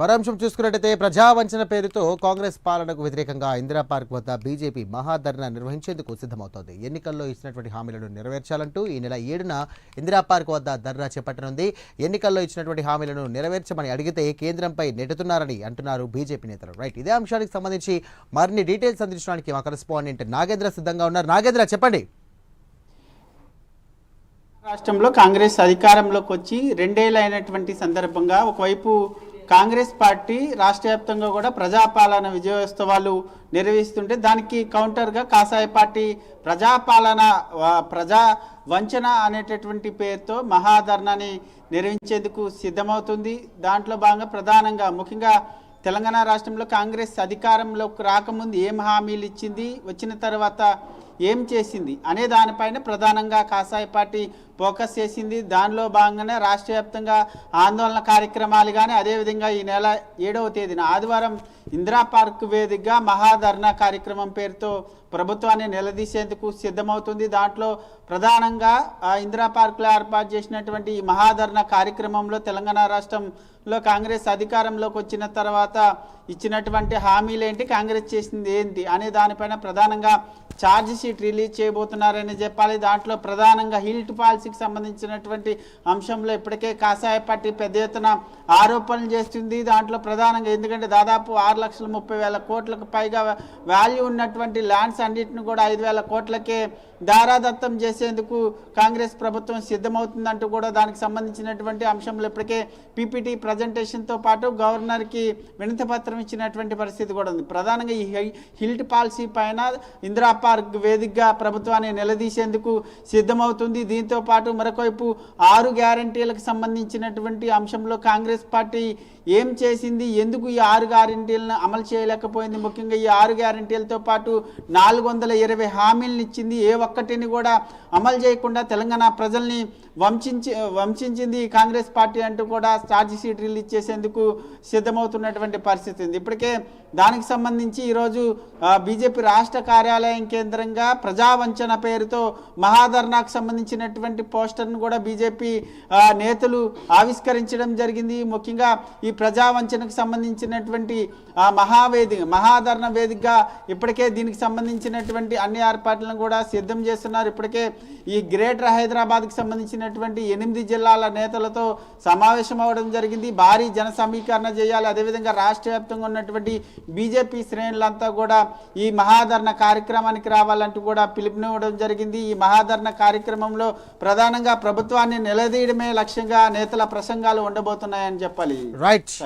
మరో అంశం చూసుకున్నట్టయితే ప్రజావంచన పేరుతో కాంగ్రెస్ పాలనకు వ్యతిరేకంగా ఇందిరా పార్క్ వద్ద బీజేపీ మహాధర్నా నిర్వహించేందుకు సిద్ధమవుతోంది. ఎన్నికల్లో ఇచ్చినటువంటి హామీలను నెరవేర్చాలంటూ ఈ నెల 7న ఇందిరా పార్క్ వద్ద ధర్నా చేపట్టనుంది. ఎన్నికల్లో ఇచ్చినటువంటి హామీలను నెరవేర్చమని అడిగితే కేంద్రంపై నెట్టుతున్నారని అంటున్నారు బీజేపీ నేతలు. ఇదే అంశానికి సంబంధించి మరిన్ని డీటెయిల్స్ అందించడానికి మా కరెస్పాండెంట్ నాగేంద్ర సిద్ధంగా ఉన్నారు. నాగేంద్ర, చెప్పండి. రాష్ట్రంలో కాంగ్రెస్ అధికారంలోకి వచ్చి 2 ఏళ్ళు అయినటువంటి సందర్భంగా ఒకవైపు కాంగ్రెస్ పార్టీ రాష్ట్ర వ్యాప్తంగా కూడా ప్రజాపాలన విజయోత్సవాలు నిర్వహిస్తుంటే దానికి కౌంటర్గా కాషాయ పార్టీ ప్రజా వంచన అనేటటువంటి పేరుతో మహాధర్నాని నిర్వహించేందుకు సిద్ధమవుతుంది. దాంట్లో భాగంగా ప్రధానంగా ముఖ్యంగా తెలంగాణ రాష్ట్రంలో కాంగ్రెస్ అధికారంలోకి రాకముందు ఏం హామీలు ఇచ్చింది, వచ్చిన తర్వాత ఏం చేసింది అనే దానిపైన ప్రధానంగా కాషాయ పార్టీ ఫోకస్ చేసింది. దానిలో భాగంగానే రాష్ట్ర వ్యాప్తంగా ఆందోళన కార్యక్రమాలు కానీ అదేవిధంగా ఈ నెల 7వ తేదీన ఆదివారం ఇందిరా పార్క్ వేదికగా మహాధర్నా కార్యక్రమం పేరుతో ప్రభుత్వాన్ని నిలదీసేందుకు సిద్ధమవుతుంది. దాంట్లో ప్రధానంగా ఇందిరా పార్క్లో ఏర్పాటు చేసినటువంటి ఈ మహాధర్నా కార్యక్రమంలో తెలంగాణ రాష్ట్రంలో కాంగ్రెస్ అధికారంలోకి వచ్చిన తర్వాత ఇచ్చినటువంటి హామీలు ఏంటి, కాంగ్రెస్ చేసింది ఏంటి అనే దానిపైన ప్రధానంగా ఛార్జ్ షీట్ రిలీజ్ చేయబోతున్నారని చెప్పాలి. దాంట్లో ప్రధానంగా హిల్ట్ పాలసీకి సంబంధించినటువంటి అంశంలో ఇప్పటికే కాషాయ పార్టీ పెద్ద ఎత్తున ఆరోపణలు చేస్తుంది. దాంట్లో ప్రధానంగా ఎందుకంటే దాదాపు 6,30,000 కోట్లకు పైగా వాల్యూ ఉన్నటువంటి ల్యాండ్స్ అన్నింటిని కూడా 5,000 కోట్లకే దారాదత్తం చేసేందుకు కాంగ్రెస్ ప్రభుత్వం సిద్ధమవుతుందంటూ కూడా దానికి సంబంధించినటువంటి అంశంలో ఇప్పటికే పీపీటీ ప్రజెంటేషన్తో పాటు గవర్నర్కి వినతి పత్రం ఇచ్చినటువంటి పరిస్థితి కూడా ఉంది. ప్రధానంగా ఈ హిల్ట్ పాలసీ పైన ఇందిరా పార్క్ వేదికగా ప్రభుత్వాన్ని నిలదీసేందుకు సిద్ధమవుతుంది. దీంతో పాటు మరొకవైపు 6 గ్యారంటీలకు సంబంధించినటువంటి అంశంలో కాంగ్రెస్ పార్టీ ఏం చేసింది, ఎందుకు ఈ 6 గ్యారంటీలను అమలు చేయలేకపోయింది, ముఖ్యంగా ఈ 6 గ్యారంటీలతో పాటు 420 హామీలను ఇచ్చింది, ఏ ఒక్కటిని కూడా అమలు చేయకుండా తెలంగాణ ప్రజల్ని వంచింది కాంగ్రెస్ పార్టీ అంటూ కూడా ఛార్జ్ షీట్ రిలీజ్ చేసేందుకు సిద్ధమవుతున్నటువంటి పరిస్థితి ఉంది. ఇప్పటికే దానికి సంబంధించి ఈరోజు బీజేపీ రాష్ట్ర కార్యాలయం కేంద్రంగా ప్రజావంచన పేరుతో మహాధర్నాకు సంబంధించినటువంటి పోస్టర్ను కూడా బీజేపీ నేతలు ఆవిష్కరించడం జరిగింది. ముఖ్యంగా ఈ ప్రజావంచనకు సంబంధించినటువంటి మహాధర్నా వేదికగా ఇప్పటికే దీనికి సంబంధించినటువంటి అన్ని ఏర్పాట్లను కూడా సిద్ధం చేస్తున్నారు. ఇప్పటికే ఈ గ్రేటర్ హైదరాబాద్కి సంబంధించినటువంటి 8 జిల్లాల నేతలతో సమావేశం అవ్వడం జరిగింది. భారీ జన సమీకరణ చేయాలి, అదేవిధంగా రాష్ట్ర వ్యాప్తంగా ఉన్నటువంటి బీజేపీ శ్రేణులంతా కూడా ఈ మహాధర్నా కార్యక్రమానికి రావాలంటూ కూడా పిలుపునివ్వడం జరిగింది. ఈ మహాధర్నా కార్యక్రమంలో ప్రధానంగా ప్రభుత్వాన్ని నిలదీయడమే లక్ష్యంగా నేతల ప్రసంగాలు ఉండబోతున్నాయని చెప్పాలి. రైట్.